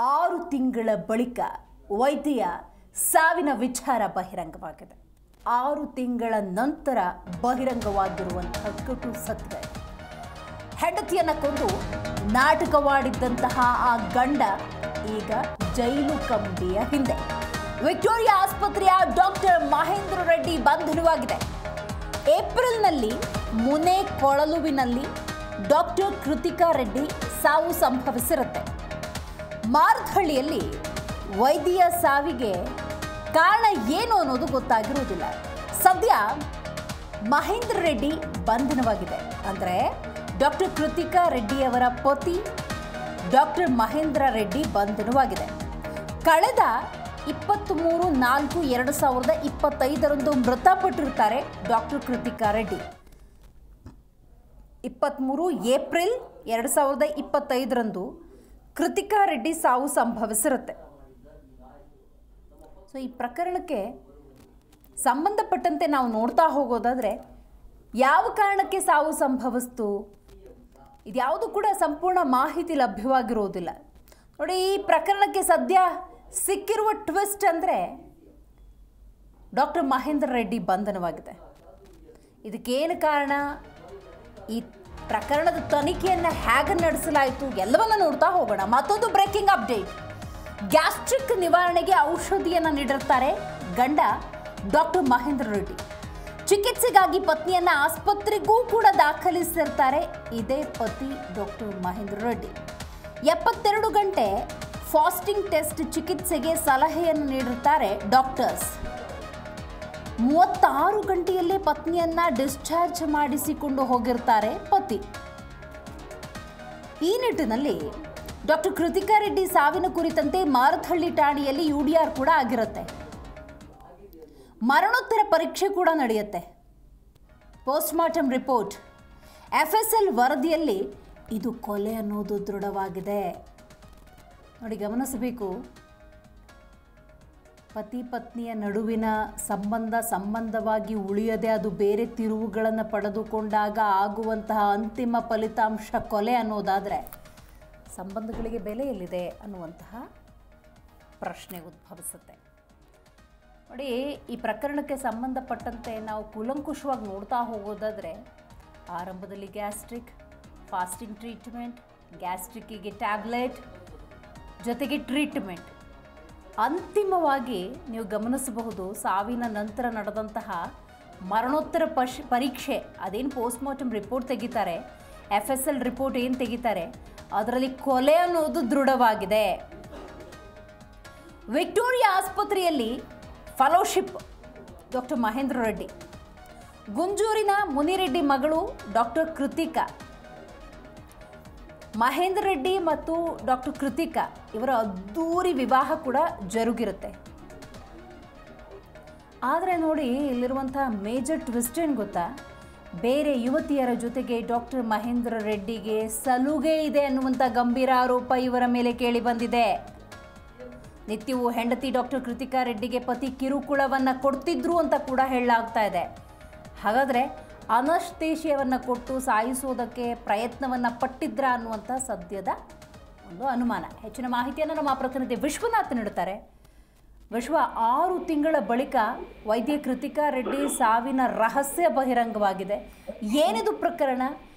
6 ತಿಂಗಳ ಬಳಿಕ ವೈದ್ಯ ಸಾವಿನ ವಿಚಾರ ಬಹಿರಂಗವಾಗಿದೆ. 6 ತಿಂಗಳ ನಂತರ ಬಹಿರಂಗವಾಗಿರುವಂತಹ ಕಟು ಸತ್ಯ. ಹೆಂಡತಿಯನ್ನ ಕೊಂದು ನಾಟಕವಾಡಿದ್ದಂತಹ ಆ ಗಂಡ ಈಗ ಜೈಲು ಕಂಬಿಯ ಹಿಂದೆ. ವಿಕ್ಟೋರಿಯಾ ಆಸ್ಪತ್ರೆಯ ಡಾಕ್ಟರ್ ಮಹೇಂದ್ರ ರೆಡ್ಡಿ ಬಂಧನವಾಗಿದೆ. ಏಪ್ರಿಲ್ನಲ್ಲಿ ಮುನೆ ಕೊಳಲುವಿನಲ್ಲಿ ಡಾಕ್ಟರ್ ಕೃತಿಕಾ ರೆಡ್ಡಿ ಸಾವು ಸಂಭವಿಸಿರುತ್ತೆ. ಮಾರತ್ಹಳ್ಳಿಯಲ್ಲಿ ವೈದ್ಯ ಸಾವಿಗೆ ಕಾರಣ ಏನು ಅನ್ನೋದು ಗೊತ್ತಾಗಿರುವುದಿಲ್ಲ. ಸದ್ಯ ಮಹೇಂದ್ರ ರೆಡ್ಡಿ ಬಂಧನವಾಗಿದೆ. ಅಂದರೆ ಡಾಕ್ಟರ್ ಕೃತಿಕಾ ರೆಡ್ಡಿಯವರ ಪತಿ ಡಾಕ್ಟರ್ ಮಹೇಂದ್ರ ರೆಡ್ಡಿ ಬಂಧನವಾಗಿದೆ. ಕಳೆದ 23/4/2025 ಮೃತಪಟ್ಟಿರುತ್ತಾರೆ ಡಾಕ್ಟರ್ ಕೃತಿಕಾ ರೆಡ್ಡಿ. 23 ಏಪ್ರಿಲ್ 2025 ಕೃತಿಕಾ ರೆಡ್ಡಿ ಸಾವು ಸಂಭವಿಸಿರುತ್ತೆ. ಸೊ ಈ ಪ್ರಕರಣಕ್ಕೆ ಸಂಬಂಧಪಟ್ಟಂತೆ ನಾವು ನೋಡ್ತಾ ಹೋಗೋದಾದರೆ ಯಾವ ಕಾರಣಕ್ಕೆ ಸಾವು ಸಂಭವಿಸ್ತು ಇದ್ಯಾವುದು ಕೂಡ ಸಂಪೂರ್ಣ ಮಾಹಿತಿ ಲಭ್ಯವಾಗಿರೋದಿಲ್ಲ. ನೋಡಿ, ಈ ಪ್ರಕರಣಕ್ಕೆ ಸದ್ಯ ಸಿಕ್ಕಿರುವ ಟ್ವಿಸ್ಟ್ ಅಂದರೆ ಡಾಕ್ಟರ್ ಮಹೇಂದ್ರ ರೆಡ್ಡಿ ಬಂಧನವಾಗಿದೆ. ಇದಕ್ಕೇನು ಕಾರಣ, ಈ ಪ್ರಕರಣದ ತನಿಖೆಯನ್ನು ಹೇಗೆ ನಡೆಸಲಾಯಿತು ಎಲ್ಲವನ್ನ ನೋಡ್ತಾ ಹೋಗೋಣ. ಮತ್ತೊಂದು ಬ್ರೇಕಿಂಗ್ ಅಪ್ಡೇಟ್. ಗ್ಯಾಸ್ಟ್ರಿಕ್ ನಿವಾರಣೆಗೆ ಔಷಧಿಯನ್ನು ನೀಡಿರ್ತಾರೆ ಗಂಡ ಡಾಕ್ಟರ್ ಮಹೇಂದ್ರ ರೆಡ್ಡಿ. ಚಿಕಿತ್ಸೆಗಾಗಿ ಪತ್ನಿಯನ್ನ ಆಸ್ಪತ್ರೆಗೂ ಕೂಡ ದಾಖಲಿಸಿರ್ತಾರೆ ಇದೇ ಪತಿ ಡಾಕ್ಟರ್ ಮಹೇಂದ್ರ ರೆಡ್ಡಿ. 72 ಗಂಟೆ ಫಾಸ್ಟಿಂಗ್ ಟೆಸ್ಟ್ ಚಿಕಿತ್ಸೆಗೆ ಸಲಹೆಯನ್ನು ನೀಡಿರ್ತಾರೆ ಡಾಕ್ಟರ್ಸ್. 36 ಗಂಟೆಯಲ್ಲೇ ಪತ್ನಿಯನ್ನ ಡಿಸ್ಚಾರ್ಜ್ ಮಾಡಿಸಿಕೊಂಡು ಹೋಗಿರ್ತಾರೆ ಪತಿ. ಈ ನಿಟ್ಟಿನಲ್ಲಿ ಡಾಕ್ಟರ್ ಕೃತಿಕಾ ರೆಡ್ಡಿ ಸಾವಿನ ಕುರಿತಂತೆ ಮಾರತ್ಹಳ್ಳಿ ಠಾಣೆಯಲ್ಲಿ UDR ಕೂಡ ಆಗಿರುತ್ತೆ. ಮರಣೋತ್ತರ ಪರೀಕ್ಷೆ ಕೂಡ ನಡೆಯುತ್ತೆ. ಪೋಸ್ಟ್ಮಾರ್ಟಮ್ ರಿಪೋರ್ಟ್, FSL ವರದಿಯಲ್ಲಿ ಇದು ಕೊಲೆ ಅನ್ನೋದು ದೃಢವಾಗಿದೆ. ನೋಡಿ, ಗಮನಿಸಬೇಕು. ಪತಿ ಪತ್ನಿಯ ನಡುವಿನ ಸಂಬಂಧವಾಗಿ ಉಳಿಯದೆ ಅದು ಬೇರೆ ತಿರುವುಗಳನ್ನು ಪಡೆದುಕೊಂಡಾಗ ಆಗುವಂತಹ ಅಂತಿಮ ಫಲಿತಾಂಶ ಕೊಲೆ ಅನ್ನೋದಾದರೆ ಸಂಬಂಧಗಳಿಗೆ ಬೆಲೆ ಎಲ್ಲಿದೆ ಅನ್ನುವಂತಹ ಪ್ರಶ್ನೆ ಉದ್ಭವಿಸುತ್ತೆ. ನೋಡಿ, ಈ ಪ್ರಕರಣಕ್ಕೆ ಸಂಬಂಧಪಟ್ಟಂತೆ ನಾವು ಕೂಲಂಕುಷವಾಗಿ ನೋಡ್ತಾ ಹೋಗೋದಾದರೆ ಆರಂಭದಲ್ಲಿ ಗ್ಯಾಸ್ಟ್ರಿಕ್, ಫಾಸ್ಟಿಂಗ್ ಟ್ರೀಟ್ಮೆಂಟ್, ಗ್ಯಾಸ್ಟ್ರಿಕ್ಕಿಗೆ ಟ್ಯಾಬ್ಲೆಟ್ ಜೊತೆಗೆ ಟ್ರೀಟ್ಮೆಂಟ್. ಅಂತಿಮವಾಗಿ ನೀವು ಗಮನಿಸಬಹುದು, ಸಾವಿನ ನಂತರ ನಡೆದಂತಹ ಮರಣೋತ್ತರ ಪರೀಕ್ಷೆ, ಅದೇನು ಪೋಸ್ಟ್ಮಾರ್ಟಮ್ ರಿಪೋರ್ಟ್ ತೆಗಿತಾರೆ, FSL ರಿಪೋರ್ಟ್ ಏನು ತೆಗಿತಾರೆ, ಅದರಲ್ಲಿ ಕೊಲೆ ಅನ್ನೋದು ದೃಢವಾಗಿದೆ. ವಿಕ್ಟೋರಿಯಾ ಆಸ್ಪತ್ರೆಯಲ್ಲಿ ಫೆಲೋಶಿಪ್ ಡಾಕ್ಟರ್ ಮಹೇಂದ್ರ ರೆಡ್ಡಿ, ಗುಂಜೂರಿನ ಮುನಿರೆಡ್ಡಿ ಮಗಳು ಡಾಕ್ಟರ್ ಕೃತಿಕಾ. ಮಹೇಂದ್ರ ರೆಡ್ಡಿ ಮತ್ತು ಡಾಕ್ಟರ್ ಕೃತಿಕಾ ಇವರ ಅದ್ದೂರಿ ವಿವಾಹ ಕೂಡ ಜರುಗಿರುತ್ತೆ. ಆದರೆ ನೋಡಿ, ಇಲ್ಲಿರುವಂತಹ ಮೇಜರ್ ಟ್ವಿಸ್ಟ್ ಏನು ಗೊತ್ತಾ, ಬೇರೆ ಯುವತಿಯರ ಜೊತೆಗೆ ಡಾಕ್ಟರ್ ಮಹೇಂದ್ರ ರೆಡ್ಡಿಗೆ ಸಲುಗೆ ಇದೆ ಅನ್ನುವಂಥ ಗಂಭೀರ ಆರೋಪ ಇವರ ಮೇಲೆ ಕೇಳಿ ಬಂದಿದೆ. ನಿತ್ಯವೂ ಹೆಂಡತಿ ಡಾಕ್ಟರ್ ಕೃತಿಕಾ ರೆಡ್ಡಿಗೆ ಪತಿ ಕಿರುಕುಳವನ್ನು ಕೊಡ್ತಿದ್ರು ಅಂತ ಕೂಡ ಹೇಳಲಾಗ್ತಾ ಇದೆ. ಹಾಗಾದರೆ ಅನಸ್ತೇಶಿಯವನ್ನು ಕೊಟ್ಟು ಸಾಯಿಸೋದಕ್ಕೆ ಪ್ರಯತ್ನವನ್ನು ಪಟ್ಟಿದ್ರ ಅನ್ನುವಂಥ ಸದ್ಯದ ಒಂದು ಅನುಮಾನ. ಹೆಚ್ಚಿನ ಮಾಹಿತಿಯನ್ನು ನಮ್ಮ ಪ್ರತಿನಿಧಿ ವಿಶ್ವನಾಥ್ ನೀಡುತ್ತಾರೆ. ವಿಶ್ವ, 6 ತಿಂಗಳ ಬಳಿಕ ವೈದ್ಯ ಕೃತಿಕಾ ರೆಡ್ಡಿ ಸಾವಿನ ರಹಸ್ಯ ಬಹಿರಂಗವಾಗಿದೆ. ಏನಿದು ಪ್ರಕರಣ?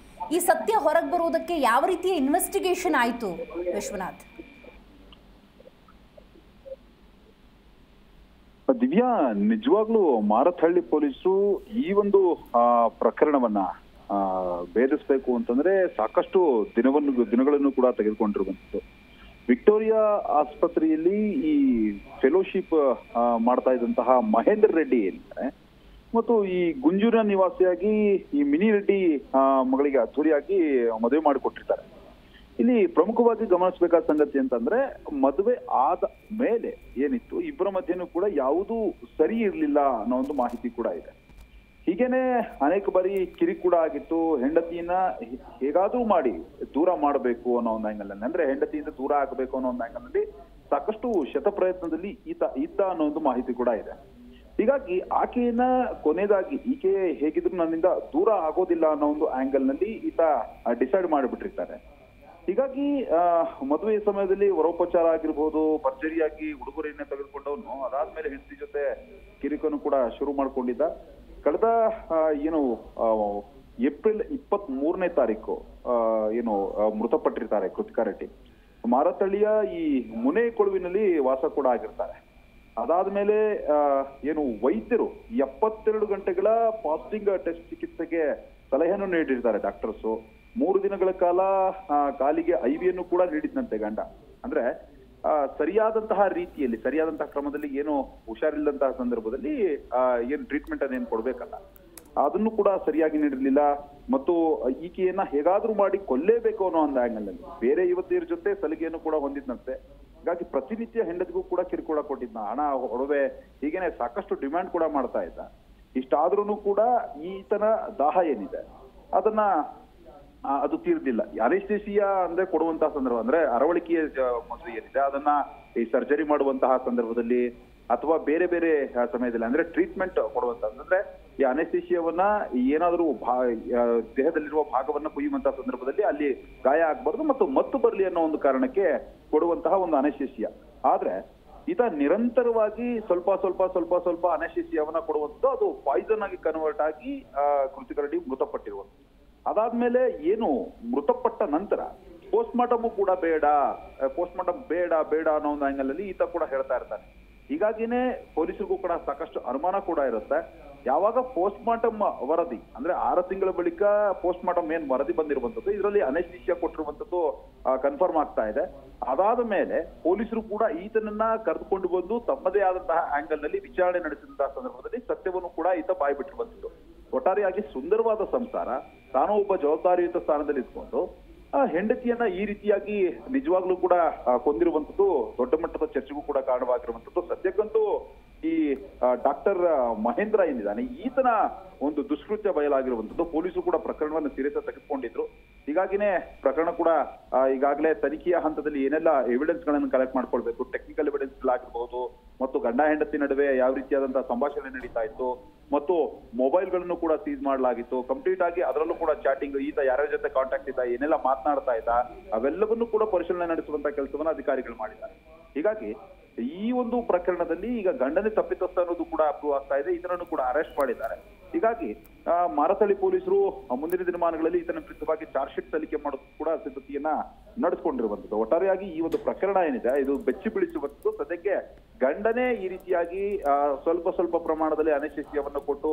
ಈ ಸತ್ಯ ಹೊರಗೆ ಬರುವುದಕ್ಕೆ ಯಾವ ರೀತಿಯ ಇನ್ವೆಸ್ಟಿಗೇಷನ್ ಆಯಿತು ವಿಶ್ವನಾಥ್? ದಿವ್ಯಾ, ನಿಜವಾಗ್ಲೂ ಮಾರತ್ಹಳ್ಳಿ ಪೊಲೀಸರು ಈ ಒಂದು ಪ್ರಕರಣವನ್ನ ಭೇದಿಸಬೇಕು ಅಂತಂದ್ರೆ ಸಾಕಷ್ಟು ದಿನಗಳನ್ನು ಕೂಡ ತೆಗೆದುಕೊಂಡಿರುವಂಥದ್ದು. ವಿಕ್ಟೋರಿಯಾ ಆಸ್ಪತ್ರೆಯಲ್ಲಿ ಈ ಫೆಲೋಶಿಪ್ ಮಾಡ್ತಾ ಇದ್ದಂತಹ ಮಹೇಂದ್ರ ರೆಡ್ಡಿ ಏನಿದ್ದಾರೆ ಮತ್ತು ಈ ಗುಂಜೂರಿನ ನಿವಾಸಿಯಾಗಿ ಈ ಮಿನಿ ರೆಡ್ಡಿ ಮಗಳಿಗೆ ಅದ್ದೂರಿಯಾಗಿ ಮದುವೆ ಮಾಡಿಕೊಟ್ಟಿರ್ತಾರೆ. ಇಲ್ಲಿ ಪ್ರಮುಖವಾಗಿ ಗಮನಿಸಬೇಕಾದ ಸಂಗತಿ ಅಂತಂದ್ರೆ, ಮದುವೆ ಆದ ಮೇಲೆ ಏನಿತ್ತು ಇಬ್ಬರ ಮಧ್ಯೆನೂ ಕೂಡ ಯಾವುದೂ ಸರಿ ಇರಲಿಲ್ಲ ಅನ್ನೋ ಒಂದು ಮಾಹಿತಿ ಕೂಡ ಇದೆ. ಹೀಗೇನೆ ಅನೇಕ ಬಾರಿ ಕಿರಿಕುಳ ಆಗಿತ್ತು. ಹೆಂಡತಿಯನ್ನ ಹೇಗಾದ್ರೂ ಮಾಡಿ ದೂರ ಮಾಡಬೇಕು ಅನ್ನೋ ಒಂದು ಆಂಗಲ್, ಅಂದ್ರೆ ಹೆಂಡತಿಯಿಂದ ದೂರ ಆಗಬೇಕು ಅನ್ನೋ ಒಂದು ಆಂಗಲ್ ನಲ್ಲಿ ಸಾಕಷ್ಟು ಶತಪ್ರಯತ್ನದಲ್ಲಿ ಇದ್ದ ಅನ್ನೋ ಒಂದು ಮಾಹಿತಿ ಕೂಡ ಇದೆ. ಹೀಗಾಗಿ ಆಕೆಯನ್ನ ಕೊನೆಯದಾಗಿ ಈಕೆ ಹೇಗಿದ್ರು ನನ್ನಿಂದ ದೂರ ಆಗೋದಿಲ್ಲ ಅನ್ನೋ ಒಂದು ಆಂಗಲ್ ನಲ್ಲಿ ಈತ ಡಿಸೈಡ್ ಮಾಡಿಬಿಟ್ಟಿರ್ತಾರೆ. ಹೀಗಾಗಿ ಮದುವೆ ಸಮಯದಲ್ಲಿ ವರೋಪಚಾರ ಆಗಿರ್ಬೋದು, ಭರ್ಜರಿಯಾಗಿ ಉಡುಗೊರೆಯನ್ನೇ ತೆಗೆದುಕೊಂಡವನು ಅದಾದ್ಮೇಲೆ ಹೆಂಡತಿ ಜೊತೆ ಕಿರಿಕನ್ನು ಕೂಡ ಶುರು ಮಾಡ್ಕೊಂಡಿದ್ದ. ಕಳೆದ ಏಪ್ರಿಲ್ 23ನೇ ತಾರೀಕು ಮೃತಪಟ್ಟಿರ್ತಾರೆ ಕೃತಿಕಾ ರೆಡ್ಡಿ. ಮಾರತಳ್ಳಿಯ ಈ ಮುನೆ ಕೊಳುವಿನಲ್ಲಿ ವಾಸ ಕೂಡ ಆಗಿರ್ತಾರೆ. ಅದಾದ್ಮೇಲೆ ವೈದ್ಯರು 72 ಗಂಟೆಗಳ ಫಾಸ್ಟಿಂಗ್ ಟೆಸ್ಟ್ ಚಿಕಿತ್ಸೆಗೆ ಸಲಹೆಯನ್ನು ನೀಡಿರ್ತಾರೆ ಡಾಕ್ಟರ್ಸು. 3 ದಿನಗಳ ಕಾಲ ಕಾಲಿಗೆ ಐವಿಯನ್ನು ಕೂಡ ನೀಡಿದ್ದಂತೆ ಗಂಡ. ಅಂದ್ರೆ ಸರಿಯಾದಂತಹ ರೀತಿಯಲ್ಲಿ, ಸರಿಯಾದಂತಹ ಕ್ರಮದಲ್ಲಿ ಏನು ಹುಷಾರಿಲ್ಲದಂತಹ ಸಂದರ್ಭದಲ್ಲಿ ಏನು ಟ್ರೀಟ್ಮೆಂಟ್ ಅದೇನು ಕೊಡ್ಬೇಕಲ್ಲ ಅದನ್ನು ಕೂಡ ಸರಿಯಾಗಿ ನೀಡಿರ್ಲಿಲ್ಲ. ಮತ್ತು ಈಕೆಯನ್ನ ಹೇಗಾದ್ರೂ ಮಾಡಿ ಕೊಲ್ಲೇಬೇಕು ಅನ್ನೋ ಒಂದು ಆಂಗಲ್ ಅಲ್ಲಿ ಬೇರೆ ಯುವತಿಯರ ಜೊತೆ ಸಲಿಗೆಯನ್ನು ಕೂಡ ಹೊಂದಿದ್ದಂತೆ. ಹೀಗಾಗಿ ಪ್ರತಿನಿತ್ಯ ಹೆಂಡತಿಗೂ ಕೂಡ ಕಿರುಕುಳ ಕೊಟ್ಟಿದ್ನ, ಹಣ, ಒಡವೆ, ಹೀಗೇನೆ ಸಾಕಷ್ಟು ಡಿಮ್ಯಾಂಡ್ ಕೂಡ ಮಾಡ್ತಾ ಇದ್ದ. ಇಷ್ಟಾದ್ರೂ ಕೂಡ ಈತನ ದಾಹ ಏನಿದೆ ಅದನ್ನ ಅದು ತೀರ್ದಿಲ್ಲ. ಅನೆಸ್ಥೆಸಿಯಾ ಅಂದ್ರೆ ಕೊಡುವಂತಹ ಸಂದರ್ಭ, ಅಂದ್ರೆ ಅರವಳಿಕೆಯ ಮದುವೆ ಏನಿದೆ ಅದನ್ನ ಈ ಸರ್ಜರಿ ಮಾಡುವಂತಹ ಸಂದರ್ಭದಲ್ಲಿ ಅಥವಾ ಬೇರೆ ಬೇರೆ ಸಮಯದಲ್ಲಿ ಅಂದ್ರೆ ಟ್ರೀಟ್ಮೆಂಟ್ ಕೊಡುವಂತ ಅಂದ್ರೆ ಈ ಅನೆಸ್ಥೆಸಿಯಾವನ್ನ ಏನಾದ್ರೂ ದೇಹದಲ್ಲಿರುವ ಭಾಗವನ್ನ ಕುಯ್ಯುವಂತಹ ಸಂದರ್ಭದಲ್ಲಿ ಅಲ್ಲಿ ಗಾಯ ಆಗ್ಬಾರ್ದು ಮತ್ತು ಮತ್ತು ಬರ್ಲಿ ಅನ್ನೋ ಒಂದು ಕಾರಣಕ್ಕೆ ಕೊಡುವಂತಹ ಒಂದು ಅನೆಸ್ಥೆಸಿಯಾ. ಆದ್ರೆ ಈತ ನಿರಂತರವಾಗಿ ಸ್ವಲ್ಪ ಸ್ವಲ್ಪ ಸ್ವಲ್ಪ ಸ್ವಲ್ಪ ಅನೆಸ್ಥೆಸಿಯಾವನ್ನ ಕೊಡುವಂಥದ್ದು, ಅದು ಪಾಯ್ಸನ್ ಆಗಿ ಕನ್ವರ್ಟ್ ಆಗಿ ಕೃತಿಕಾ ರೆಡ್ಡಿ ಮೃತಪಟ್ಟಿರುವಂಥದ್ದು. ಅದಾದ್ಮೇಲೆ ಮೃತಪಟ್ಟ ನಂತರ ಪೋಸ್ಟ್ ಮಾರ್ಟಮ್ ಕೂಡ ಬೇಡ ಬೇಡ ಅನ್ನೋ ಒಂದು ಆಂಗಲ್ ಅಲ್ಲಿ ಈತ ಕೂಡ ಹೇಳ್ತಾ ಇರ್ತಾನೆ. ಹೀಗಾಗಿನೇ ಪೊಲೀಸರಿಗೂ ಕೂಡ ಸಾಕಷ್ಟು ಅನುಮಾನ ಕೂಡ ಇರುತ್ತೆ. ಯಾವಾಗ ಪೋಸ್ಟ್ ಮಾರ್ಟಮ್ ವರದಿ ಅಂದ್ರೆ 6 ತಿಂಗಳ ಬಳಿಕ ಪೋಸ್ಟ್ ಮಾರ್ಟಮ್ ಏನ್ ವರದಿ ಬಂದಿರುವಂತದ್ದು, ಇದರಲ್ಲಿ ಅನೆಸ್ಥೆಸಿಯಾ ಕೊಟ್ಟಿರುವಂತದ್ದು ಕನ್ಫರ್ಮ್ ಆಗ್ತಾ ಇದೆ. ಅದಾದ ಮೇಲೆ ಪೊಲೀಸರು ಕೂಡ ಈತನನ್ನ ಕರೆದುಕೊಂಡು ಬಂದು ತಮ್ಮದೇ ಆದಂತಹ ಆಂಗಲ್ ನಲ್ಲಿ ವಿಚಾರಣೆ ನಡೆಸಿದಂತಹ ಸಂದರ್ಭದಲ್ಲಿ ಸತ್ಯವನ್ನು ಕೂಡ ಈತ ಬಾಯ್ಬಿಟ್ಟಿರುವಂತದ್ದು. ಒಟ್ಟಾರೆಯಾಗಿ ಸುಂದರವಾದ ಸಂಸಾರ, ತಾನು ಒಬ್ಬ ಜವಾಬ್ದಾರಿಯುತ ಸ್ಥಾನದಲ್ಲಿ ಇದ್ಕೊಂಡು ಹೆಂಡತಿಯನ್ನ ಈ ರೀತಿಯಾಗಿ ನಿಜವಾಗ್ಲೂ ಕೂಡ ಕೊಂದಿರುವಂತದ್ದು ದೊಡ್ಡ ಮಟ್ಟದ ಚರ್ಚೆಗೂ ಕೂಡ ಕಾರಣವಾಗಿರುವಂತದ್ದು. ಸದ್ಯಕ್ಕಂತೂ ಈ ಡಾಕ್ಟರ್ ಮಹೇಂದ್ರ ಏನಿದ್ದಾನೆ ಈತನ ಒಂದು ದುಷ್ಕೃತ್ಯ ಬಯಲಾಗಿರುವಂತದ್ದು. ಪೊಲೀಸರು ಕೂಡ ಪ್ರಕರಣವನ್ನು ಸೀರಿಯಸ್ ತೆಗೆದುಕೊಂಡಿದ್ರು. ಹೀಗಾಗಿನೇ ಪ್ರಕರಣ ಕೂಡ ಈಗಾಗಲೇ ತನಿಖೆಯ ಹಂತದಲ್ಲಿ ಏನೆಲ್ಲ ಎವಿಡೆನ್ಸ್ ಗಳನ್ನು ಕಲೆಕ್ಟ್ ಮಾಡ್ಕೊಳ್ಬೇಕು, ಟೆಕ್ನಿಕಲ್ ಎವಿಡೆನ್ಸ್ ಆಗಿರ್ಬೋದು, ಮತ್ತು ಗಂಡ ಹೆಂಡತಿ ನಡುವೆ ಯಾವ ರೀತಿಯಾದಂತಹ ಸಂಭಾಷಣೆ ನಡೀತಾ ಇತ್ತು, ಮತ್ತು ಮೊಬೈಲ್ ಗಳನ್ನು ಕೂಡ ಸೀಸ್ ಮಾಡಲಾಗಿತ್ತು. ಕಂಪ್ಲೀಟ್ ಆಗಿ ಅದರಲ್ಲೂ ಕೂಡ ಚಾಟಿಂಗ್, ಈತ ಯಾರ್ಯಾರ ಜೊತೆ ಕಾಂಟ್ಯಾಕ್ಟ್ ಇದ್ದ, ಏನೆಲ್ಲ ಮಾತನಾಡ್ತಾ ಇದ್ದ, ಅವೆಲ್ಲವನ್ನೂ ಕೂಡ ಪರಿಶೀಲನೆ ನಡೆಸುವಂತಹ ಕೆಲಸವನ್ನ ಅಧಿಕಾರಿಗಳು ಮಾಡಿದ್ದಾರೆ. ಹೀಗಾಗಿ ಈ ಒಂದು ಪ್ರಕರಣದಲ್ಲಿ ಈಗ ಗಂಡನೇ ತಪ್ಪಿತಸ್ಥ ಅನ್ನೋದು ಕೂಡ ಅಪ್ರೂವ್ ಆಗ್ತಾ ಇದೆ. ಇದನ್ನು ಕೂಡ ಅರೆಸ್ಟ್ ಮಾಡಿದ್ದಾರೆ. ಹೀಗಾಗಿ ಮಾರತಳ್ಳಿ ಪೊಲೀಸರು ಮುಂದಿನ ದಿನಮಾನಗಳಲ್ಲಿ ಈತನ ವಿರುದ್ಧವಾಗಿ ಚಾರ್ಜ್ ಶೀಟ್ ಸಲ್ಲಿಕೆ ಮಾಡೋದು ಕೂಡ ಸಿದ್ಧತೆಯನ್ನ ನಡೆಸಿಕೊಂಡಿರುವಂತದ್ದು. ಒಟ್ಟಾರೆಯಾಗಿ ಈ ಒಂದು ಪ್ರಕರಣ ಏನಿದೆ ಇದು ಬೆಚ್ಚಿ ಬೀಳಿಸುವಂತದ್ದು. ಸದ್ಯಕ್ಕೆ ಗಂಡನೇ ಈ ರೀತಿಯಾಗಿ ಸ್ವಲ್ಪ ಸ್ವಲ್ಪ ಪ್ರಮಾಣದಲ್ಲಿ ಅನೆಸ್ಥೆಸಿಯಾವನ್ನು ಕೊಟ್ಟು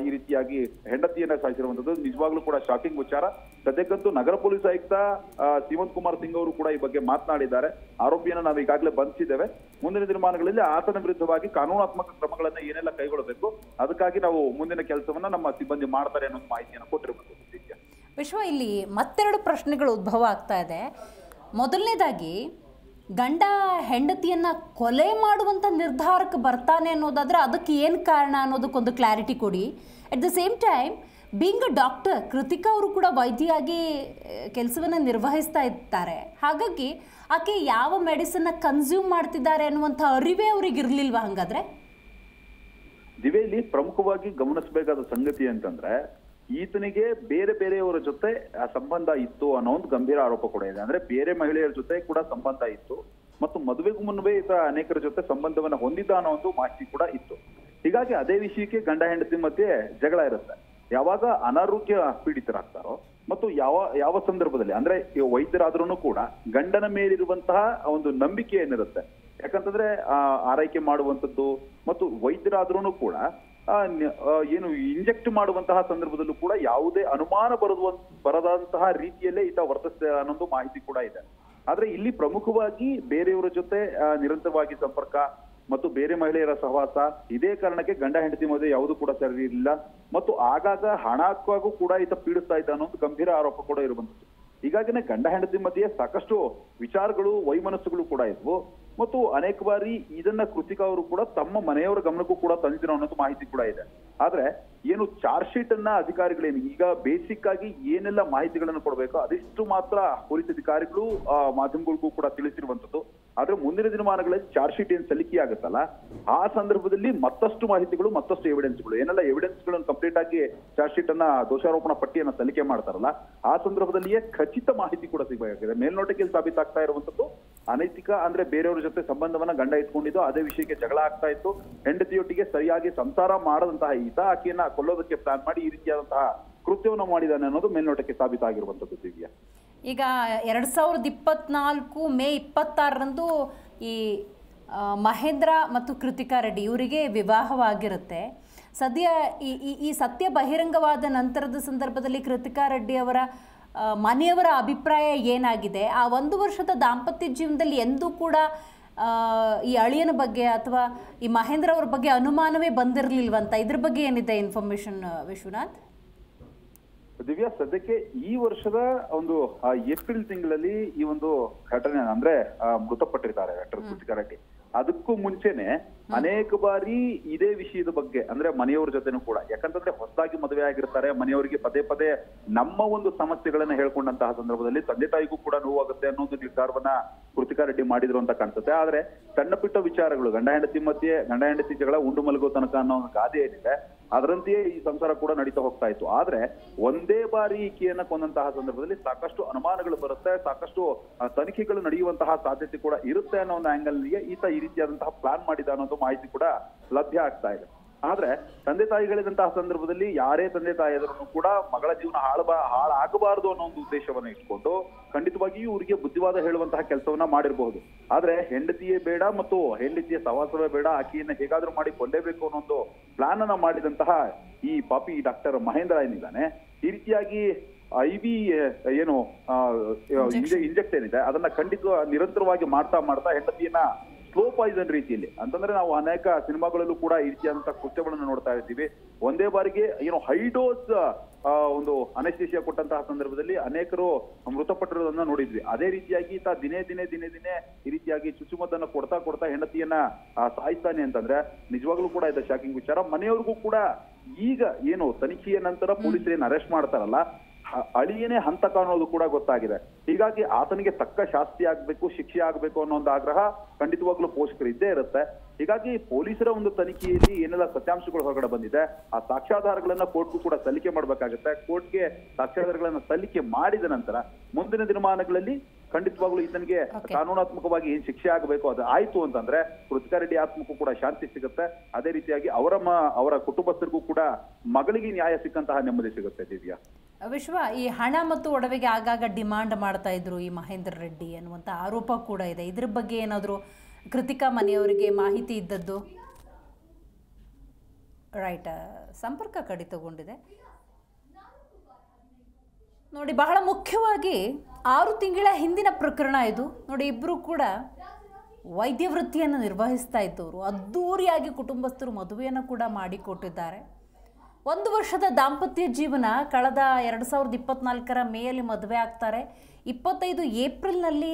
ಈ ರೀತಿಯಾಗಿ ಹೆಂಡತಿಯನ್ನ ಸಾಯಿಸಿರುವಂತದ್ದು ನಿಜವಾಗ್ಲೂ ಕೂಡ ಶಾಕಿಂಗ್ ವಿಚಾರ. ಸದ್ಯಕ್ಕಂತೂ ನಗರ ಪೊಲೀಸ್ ಆಯುಕ್ತ ಸೀಮಂತ್ ಕುಮಾರ್ ಸಿಂಗ್ ಅವರು ಕೂಡ ಈ ಬಗ್ಗೆ ಮಾತನಾಡಿದ್ದಾರೆ. ಆರೋಪಿಯನ್ನ ನಾವು ಈಗಾಗಲೇ ಬಂಧಿಸಿದ್ದೇವೆ. ಮುಂದಿನ ದಿನಮಾನಗಳಲ್ಲಿ ಆತನ ವಿರುದ್ಧವಾಗಿ ಕಾನೂನಾತ್ಮಕ ಕ್ರಮಗಳನ್ನ ಏನೆಲ್ಲ ಕೈಗೊಳ್ಳಬೇಕು ಅದಕ್ಕಾಗಿ ನಾವು ಮುಂದಿನ ಕೆಲಸವನ್ನ ನಮ್ಮ ಸಿಬ್ಬಂದಿ ಮಾಡ್ತಾರೆ ಅನ್ನೋ ಮಾಹಿತಿಯನ್ನು ಕೊಟ್ಟಿರುವಂತದ್ದು. ವಿಶ್ವ, ಇಲ್ಲಿ ಮತ್ತೆರಡು ಪ್ರಶ್ನೆಗಳು ಉದ್ಭವ ಆಗ್ತಾ ಇದೆ. ಮೊದಲನೇದಾಗಿ, ಗಂಡ ಹೆಂಡತಿಯನ್ನ ಕೊಲೆ ಮಾಡುವಂಥ ನಿರ್ಧಾರಕ್ಕೆ ಬರ್ತಾನೆ ಅನ್ನೋದಾದ್ರೆ ಅದಕ್ಕೆ ಏನು ಕಾರಣ ಅನ್ನೋದಕ್ಕೊಂದು ಕ್ಲಾರಿಟಿ ಕೊಡಿ. At the same time, being a doctor, Kritika ಅವರು ಕೂಡ ವೈದ್ಯೆಯಾಗಿ ಕೆಲಸವನ್ನು ನಿರ್ವಹಿಸ್ತಾ ಇರ್ತಾರೆ. ಹಾಗಾಗಿ ಆಕೆ ಯಾವ ಮೆಡಿಸಿನ್ನ ಕನ್ಸ್ಯೂಮ್ ಮಾಡ್ತಿದ್ದಾರೆ ಅನ್ನುವಂಥ ಅರಿವೇ ಅವ್ರಿಗೆ ಇರಲಿಲ್ವಾ? ಹಾಗಾದ್ರೆ ದಿವೇಲಿ ಪ್ರಮುಖವಾಗಿ ಗಮನಿಸಬೇಕಾದ ಸಂಗತಿ ಅಂತಂದ್ರೆ ಈತನಿಗೆ ಬೇರೆ ಬೇರೆಯವರ ಜೊತೆ ಸಂಬಂಧ ಇತ್ತು ಅನ್ನೋ ಒಂದು ಗಂಭೀರ ಆರೋಪ ಕೂಡ ಇದೆ. ಅಂದ್ರೆ ಬೇರೆ ಮಹಿಳೆಯರ ಜೊತೆ ಕೂಡ ಸಂಬಂಧ ಇತ್ತು ಮತ್ತು ಮದುವೆಗೂ ಮುನ್ನವೇ ಈತ ಅನೇಕರ ಜೊತೆ ಸಂಬಂಧವನ್ನ ಹೊಂದಿದ್ದ ಅನ್ನೋ ಒಂದು ಮಾಹಿತಿ ಕೂಡ ಇತ್ತು. ಹೀಗಾಗಿ ಅದೇ ವಿಷಯಕ್ಕೆ ಗಂಡ ಹೆಂಡತಿ ಮಧ್ಯೆ ಜಗಳ ಇರುತ್ತೆ. ಯಾವಾಗ ಅನಾರೋಗ್ಯ ಪೀಡಿತರಾಗ್ತಾರೋ ಮತ್ತು ಯಾವ ಸಂದರ್ಭದಲ್ಲಿ ಅಂದ್ರೆ ವೈದ್ಯರಾದ್ರೂ ಕೂಡ ಗಂಡನ ಮೇಲಿರುವಂತಹ ಒಂದು ನಂಬಿಕೆ ಏನಿರುತ್ತೆ, ಯಾಕಂತಂದ್ರೆ ಆರೈಕೆ ಮಾಡುವಂಥದ್ದು ಮತ್ತು ವೈದ್ಯರಾದ್ರೂ ಕೂಡ ಏನು ಇಂಜೆಕ್ಟ್ ಮಾಡುವಂತಹ ಸಂದರ್ಭದಲ್ಲೂ ಕೂಡ ಯಾವುದೇ ಅನುಮಾನ ಬರದಂತಹ ರೀತಿಯಲ್ಲೇ ಈತ ವರ್ತಿಸ್ತಾ ಅನ್ನೋದು ಮಾಹಿತಿ ಕೂಡ ಇದೆ. ಆದ್ರೆ ಇಲ್ಲಿ ಪ್ರಮುಖವಾಗಿ ಬೇರೆಯವರ ಜೊತೆ ನಿರಂತರವಾಗಿ ಸಂಪರ್ಕ ಮತ್ತು ಬೇರೆ ಮಹಿಳೆಯರ ಸಹವಾಸ, ಇದೇ ಕಾರಣಕ್ಕೆ ಗಂಡ ಹೆಂಡತಿ ಮಧ್ಯೆ ಯಾವುದು ಕೂಡ ಸರಿ ಇರಲಿಲ್ಲ ಮತ್ತು ಆಗಾಗ ಹಣಕ್ಕಾಗೂ ಕೂಡ ಈತ ಪೀಡಿಸ್ತಾ ಇದ್ದ ಅನ್ನೋ ಒಂದು ಗಂಭೀರ ಆರೋಪ ಕೂಡ ಇರುವಂತದ್ದು. ಹೀಗಾಗಿನೇ ಗಂಡ ಹೆಂಡತಿ ಮಧ್ಯೆ ಸಾಕಷ್ಟು ವಿಚಾರಗಳು, ವೈಮನಸ್ಸುಗಳು ಕೂಡ ಇದ್ವು. ಮತ್ತು ಅನೇಕ ಬಾರಿ ಇದನ್ನ ಕೃತಿಕಾ ಅವರು ಕೂಡ ತಮ್ಮ ಮನೆಯವರ ಗಮನಕ್ಕೂ ಕೂಡ ತಂದಿರೋ ಅನ್ನೋದು ಮಾಹಿತಿ ಕೂಡ ಇದೆ. ಆದ್ರೆ ಏನು ಚಾರ್ಜ್ ಶೀಟ್ ಅನ್ನ ಅಧಿಕಾರಿಗಳೇನು ಈಗ ಬೇಸಿಕ್ ಆಗಿ ಏನೆಲ್ಲ ಮಾಹಿತಿಗಳನ್ನು ಕೊಡಬೇಕು ಅದಿಷ್ಟು ಮಾತ್ರ ಪೊಲೀಸ್ ಅಧಿಕಾರಿಗಳು ಮಾಧ್ಯಮಗಳಿಗೂ ಕೂಡ ತಿಳಿಸಿರುವಂತದ್ದು. ಆದ್ರೆ ಮುಂದಿನ ದಿನಮಾನಗಳಲ್ಲಿ ಚಾರ್ಜ್ ಶೀಟ್ ಏನ್ ಸಲ್ಲಿಕೆ ಆಗುತ್ತಲ್ಲ ಆ ಸಂದರ್ಭದಲ್ಲಿ ಮತ್ತಷ್ಟು ಮಾಹಿತಿಗಳು ಮತ್ತಷ್ಟು ಎವಿಡೆನ್ಸ್ಗಳು ಏನೆಲ್ಲ ಎವಿಡೆನ್ಸ್ಗಳನ್ನು ಕಂಪ್ಲೀಟ್ ಆಗಿ ಚಾರ್ಜ್ ಶೀಟ್ ಅನ್ನ ದೋಷಾರೋಪಣಾ ಪಟ್ಟಿಯನ್ನ ಸಲ್ಲಿಕೆ ಮಾಡ್ತಾರಲ್ಲ ಆ ಸಂದರ್ಭದಲ್ಲಿಯೇ ಖಚಿತ ಮಾಹಿತಿ ಕೂಡ ಸಿಗಬೇಕಾಗಿದೆ. ಮೇಲ್ನೋಟಕ್ಕೆ ಸಾಬೀತಾಗ್ತಾ ಇರುವಂತದ್ದು ಅನೈತಿಕ ಅಂದ್ರೆ ಬೇರೆಯವ್ರ ಜೊತೆ ಸಂಬಂಧವನ್ನ ಗಂಡ ಇಟ್ಕೊಂಡಿದ್ದು, ಅದೇ ವಿಷಯಕ್ಕೆ ಜಗಳ ಆಗ್ತಾ ಇತ್ತು, ಹೆಂಡತಿಯೊಟ್ಟಿಗೆ ಸರಿಯಾಗಿ ಸಂಸಾರ ಮಾಡದಂತಹ ಈತ ಆಕೆಯನ್ನ ಕೊಲ್ಲೋದಕ್ಕೆ ಪ್ಲಾನ್ ಮಾಡಿ ಈ ರೀತಿಯಾದಂತಹ ಕೃತ್ಯವನ್ನು ಮಾಡಿದ್ದಾನೆ ಅನ್ನೋದು ಮೇಲ್ನೋಟಕ್ಕೆ ಸಾಬೀತಾಗಿರುವಂತದ್ದು. ದಿವ್ಯಾ, ಈಗ 2024 ಮೇ 26ರಂದು ಈ ಮಹೇಂದ್ರ ಮತ್ತು ಕೃತಿಕಾ ರೆಡ್ಡಿ ಇವರಿಗೆ ವಿವಾಹವಾಗಿರುತ್ತೆ. ಸದ್ಯ ಈ ಸತ್ಯ ಬಹಿರಂಗವಾದ ನಂತರದ ಸಂದರ್ಭದಲ್ಲಿ ಕೃತಿಕಾ ರೆಡ್ಡಿ ಅವರ ಮನೆಯವರ ಅಭಿಪ್ರಾಯ ಏನಾಗಿದೆ? ಆ 1 ವರ್ಷದ ದಾಂಪತ್ಯ ಜೀವನದಲ್ಲಿ ಎಂದೂ ಕೂಡ ಈ ಅಳಿಯನ ಬಗ್ಗೆ ಅಥವಾ ಈ ಮಹೇಂದ್ರ ಅವ್ರ ಬಗ್ಗೆ ಅನುಮಾನವೇ ಬಂದಿರಲಿಲ್ವಂತ, ಇದ್ರ ಬಗ್ಗೆ ಏನಿದೆ ಇನ್ಫಾರ್ಮೇಶನ್ ವಿಶ್ವನಾಥ್? ದಿವ್ಯಾ, ಸದ್ಯಕ್ಕೆ ಈ ವರ್ಷದ ಒಂದು ಏಪ್ರಿಲ್ ತಿಂಗಳಲ್ಲಿ ಈ ಒಂದು ಘಟನೆ ಅಂದ್ರೆ ಮೃತಪಟ್ಟಿರ್ತಾರೆ ಡಾಕ್ಟರ್ ಕೃತಿಕಾ ರೆಡ್ಡಿ. ಅದಕ್ಕೂ ಮುಂಚೆನೆ ಅನೇಕ ಬಾರಿ ಇದೇ ವಿಷಯದ ಬಗ್ಗೆ ಅಂದ್ರೆ ಮನೆಯವ್ರ ಜೊತೆನೂ ಕೂಡ, ಯಾಕಂತಂದ್ರೆ ಹೊಸದಾಗಿ ಮದುವೆ ಆಗಿರ್ತಾರೆ, ಮನೆಯವರಿಗೆ ಪದೇ ಪದೇ ನಮ್ಮ ಒಂದು ಸಮಸ್ಯೆಗಳನ್ನ ಹೇಳ್ಕೊಂಡಂತಹ ಸಂದರ್ಭದಲ್ಲಿ ತಂದೆ ತಾಯಿಗೂ ಕೂಡ ನೋವಾಗುತ್ತೆ ಅನ್ನೋ ಒಂದು ನಿರ್ಧಾರವನ್ನ ಕೃತಿಕಾ ರೆಡ್ಡಿ ಮಾಡಿದ್ರು ಅಂತ ಕಾಣಿಸುತ್ತೆ. ಆದ್ರೆ ಸಣ್ಣ ಪುಟ್ಟ ವಿಚಾರಗಳು ಗಂಡ ಹೆಂಡತಿ ಜಗಳ ಉಂಡು ಮಲಗೋ ತನಕ ಅನ್ನೋ ಒಂದು ಗಾದೆ ಏನಿದೆ ಅದರಂತೆಯೇ ಈ ಸಂಸಾರ ಕೂಡ ನಡೀತಾ ಹೋಗ್ತಾ ಇತ್ತು. ಆದ್ರೆ ಒಂದೇ ಬಾರಿ ಈಕೆಯನ್ನ ಕೊಂದಂತಹ ಸಂದರ್ಭದಲ್ಲಿ ಸಾಕಷ್ಟು ಅನುಮಾನಗಳು ಬರುತ್ತೆ, ಸಾಕಷ್ಟು ತನಿಖೆಗಳು ನಡೆಯುವಂತಹ ಸಾಧ್ಯತೆ ಕೂಡ ಇರುತ್ತೆ ಅನ್ನೋ ಒಂದು ಆಂಗಲ್ ಗೆ ಈತ ಈ ರೀತಿಯಾದಂತಹ ಪ್ಲಾನ್ ಮಾಡಿದ ಅನ್ನೋದು ಮಾಹಿತಿ ಕೂಡ ಲಭ್ಯ ಆಗ್ತಾ ಇದೆ. ಆದ್ರೆ ತಂದೆ ತಾಯಿಗಳಿದಂತಹ ಸಂದರ್ಭದಲ್ಲಿ ಯಾರೇ ತಂದೆ ತಾಯಿ ಆದ್ರೂ ಕೂಡ ಮಗಳ ಜೀವನ ಹಾಳಾಗಬಾರದು ಅನ್ನೋ ಒಂದು ಉದ್ದೇಶವನ್ನ ಇಟ್ಕೊಂಡು ಖಂಡಿತವಾಗಿಯೂ ಇವರಿಗೆ ಬುದ್ಧಿವಾದ ಹೇಳುವಂತಹ ಕೆಲಸವನ್ನ ಮಾಡಿರಬಹುದು. ಆದ್ರೆ ಹೆಂಡತಿಯೇ ಬೇಡ ಮತ್ತು ಹೆಂಡತಿಯ ಸವಾಸವೇ ಬೇಡ, ಆಕೆಯನ್ನ ಹೇಗಾದ್ರೂ ಮಾಡಿ ಕೊಲ್ಲೇಬೇಕು ಅನ್ನೋ ಒಂದು ಪ್ಲಾನ್ ಅನ್ನ ಮಾಡಿದಂತಹ ಈ ಪಾಪಿ ಡಾಕ್ಟರ್ ಮಹೇಂದ್ರ ಏನಿದ್ದಾನೆ ಈ ರೀತಿಯಾಗಿ IV ಏನು ಇಂಜೆಕ್ಟ್ ಏನಿದೆ ಅದನ್ನ ಖಂಡಿತ ನಿರಂತರವಾಗಿ ಮಾಡ್ತಾ ಹೆಂಡತಿಯನ್ನ ಸ್ಲೋ ಪಾಯ್ಸನ್ ರೀತಿಯಲ್ಲಿ ಅಂತಂದ್ರೆ ನಾವು ಅನೇಕ ಸಿನಿಮಾಗಳಲ್ಲೂ ಕೂಡ ಈ ರೀತಿಯಾದಂತಹ ಕೃತ್ಯಗಳನ್ನು ನೋಡ್ತಾ ಇರ್ತೀವಿ. ಒಂದೇ ಬಾರಿಗೆ ಏನು ಹೈ ಡೋಸ್ ಒಂದು ಅನೆಸ್ಥೇಷಿಯಾ ಕೊಟ್ಟಂತಹ ಸಂದರ್ಭದಲ್ಲಿ ಅನೇಕರು ಮೃತಪಟ್ಟಿರೋದನ್ನ ನೋಡಿದ್ವಿ. ಅದೇ ರೀತಿಯಾಗಿ ಈತ ದಿನೇ ಈ ರೀತಿಯಾಗಿ ಚುಚ್ಚುಮದ್ದನ್ನ ಕೊಡ್ತಾ ಹೆಂಡತಿಯನ್ನ ಸಾಯಿಸ್ತಾನೆ ಅಂತಂದ್ರೆ ನಿಜವಾಗ್ಲೂ ಕೂಡ ಇದು ಶಾಕಿಂಗ್ ವಿಚಾರ. ಮನೆಯವ್ರಿಗೂ ಕೂಡ ಈಗ ಏನು ತನಿಖೆಯ ನಂತರ ಪೊಲೀಸರೇನು ಅರೆಸ್ಟ್ ಮಾಡ್ತಾರಲ್ಲ ಅಳಿಯನೇ ಹಂತಕ ಅನ್ನೋದು ಕೂಡ ಗೊತ್ತಾಗಿದೆ. ಹೀಗಾಗಿ ಆತನಿಗೆ ತಕ್ಕ ಶಾಸ್ತಿ ಆಗ್ಬೇಕು, ಶಿಕ್ಷೆ ಆಗ್ಬೇಕು ಅನ್ನೋ ಒಂದು ಆಗ್ರಹ ಖಂಡಿತವಾಗ್ಲೂ ಪೋಷಕರು ಇದ್ದೇ ಇರುತ್ತೆ. ಹೀಗಾಗಿ ಪೊಲೀಸರ ಒಂದು ತನಿಖೆಯಲ್ಲಿ ಏನೆಲ್ಲ ಸತ್ಯಾಂಶಗಳು ಹೊರಗಡೆ ಬಂದಿದೆ ಆ ಸಾಕ್ಷ್ಯಾಧಾರಗಳನ್ನ ಕೋರ್ಟ್ಗೂ ಕೂಡ ಸಲ್ಲಿಕೆ ಮಾಡ್ಬೇಕಾಗುತ್ತೆ. ಕೋರ್ಟ್ಗೆ ಸಾಕ್ಷ್ಯಾಧಾರಗಳನ್ನ ಸಲ್ಲಿಕೆ ಮಾಡಿದ ನಂತರ ಮುಂದಿನ ದಿನಮಾನಗಳಲ್ಲಿ ಖಂಡಿತವಾಗ್ಲೂ ಈತನಿಗೆ ಕಾನೂನಾತ್ಮಕವಾಗಿ ಏನ್ ಶಿಕ್ಷೆ ಆಗಬೇಕು ಅದು ಆಯ್ತು ಅಂತಂದ್ರೆ ಕೃತಿಕಾ ರೆಡ್ಡಿ ಆತ್ಮಕ್ಕೂ ಕೂಡ ಶಾಂತಿ ಸಿಗುತ್ತೆ. ಅದೇ ರೀತಿಯಾಗಿ ಅವರ ಕುಟುಂಬಸ್ಥರಿಗೂ ಕೂಡ ಮಗಳಿಗೆ ನ್ಯಾಯ ಸಿಕ್ಕಂತಹ ನೆಮ್ಮದಿ ಸಿಗುತ್ತೆ. ದಿವ್ಯಾ, ವಿಶ್ವ, ಈ ಹಣ ಮತ್ತು ಒಡವೆಗೆ ಆಗಾಗ ಡಿಮಾಂಡ್ ಮಾಡ್ತಾ ಇದ್ರು ಈ ಮಹೇಂದ್ರ ರೆಡ್ಡಿ ಅನ್ನುವಂಥ ಆರೋಪ ಕೂಡ ಇದೆ. ಇದ್ರ ಬಗ್ಗೆ ಏನಾದರೂ ಕೃತಿಕಾ ಮನೆಯವರಿಗೆ ಮಾಹಿತಿ ಇದ್ದದ್ದು? ರೈಟ್, ಸಂಪರ್ಕ ಕಡಿತಗೊಂಡಿದೆ ನೋಡಿ. ಬಹಳ ಮುಖ್ಯವಾಗಿ 6 ತಿಂಗಳ ಹಿಂದಿನ ಪ್ರಕರಣ ಇದು ನೋಡಿ. ಇಬ್ಬರು ಕೂಡ ವೈದ್ಯ ವೃತ್ತಿಯನ್ನು ನಿರ್ವಹಿಸ್ತಾ ಇದ್ದವರು ಅದ್ದೂರಿಯಾಗಿ ಕುಟುಂಬಸ್ಥರು ಮದುವೆಯನ್ನು ಕೂಡ ಮಾಡಿಕೊಟ್ಟಿದ್ದಾರೆ. 1 ವರ್ಷದ ದಾಂಪತ್ಯ ಜೀವನ ಕಳೆದ 2024ರ ಮೇಯಲ್ಲಿ ಮದುವೆ ಆಗ್ತಾರೆ. 25 ಏಪ್ರಿಲ್ನಲ್ಲಿ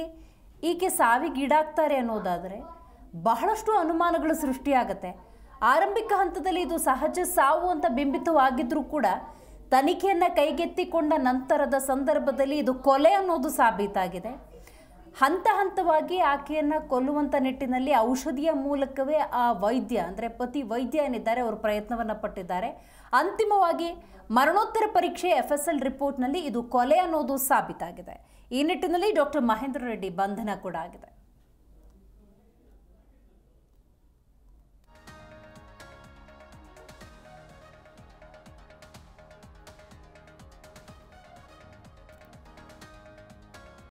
ಈಕೆ ಸಾವಿಗೀಡಾಗ್ತಾರೆ ಅನ್ನೋದಾದರೆ ಬಹಳಷ್ಟು ಅನುಮಾನಗಳು ಸೃಷ್ಟಿಯಾಗತ್ತೆ. ಆರಂಭಿಕ ಹಂತದಲ್ಲಿ ಇದು ಸಹಜ ಸಾವು ಅಂತ ಬಿಂಬಿತವಾಗಿದ್ರೂ ಕೂಡ ತನಿಖೆಯನ್ನು ಕೈಗೆತ್ತಿಕೊಂಡ ನಂತರದ ಸಂದರ್ಭದಲ್ಲಿ ಇದು ಕೊಲೆ ಅನ್ನೋದು ಸಾಬೀತಾಗಿದೆ. ಹಂತವಾಗಿ ಆಕೆಯನ್ನು ಕೊಲ್ಲುವಂಥ ನಿಟ್ಟಿನಲ್ಲಿ ಔಷಧಿಯ ಮೂಲಕವೇ ಆ ವೈದ್ಯ ಅಂದರೆ ಪತಿ ವೈದ್ಯ ಏನಿದ್ದಾರೆ ಅವರು ಪ್ರಯತ್ನವನ್ನು ಪಟ್ಟಿದ್ದಾರೆ. ಅಂತಿಮವಾಗಿ ಮರಣೋತ್ತರ ಪರೀಕ್ಷೆ FSL ರಿಪೋರ್ಟ್ನಲ್ಲಿ ಇದು ಕೊಲೆ ಅನ್ನೋದು ಸಾಬೀತಾಗಿದೆ. ಈ ನಿಟ್ಟಿನಲ್ಲಿ ಡಾಕ್ಟರ್ ಮಹೇಂದ್ರ ರೆಡ್ಡಿ ಬಂಧನ ಕೂಡ ಆಗಿದೆ.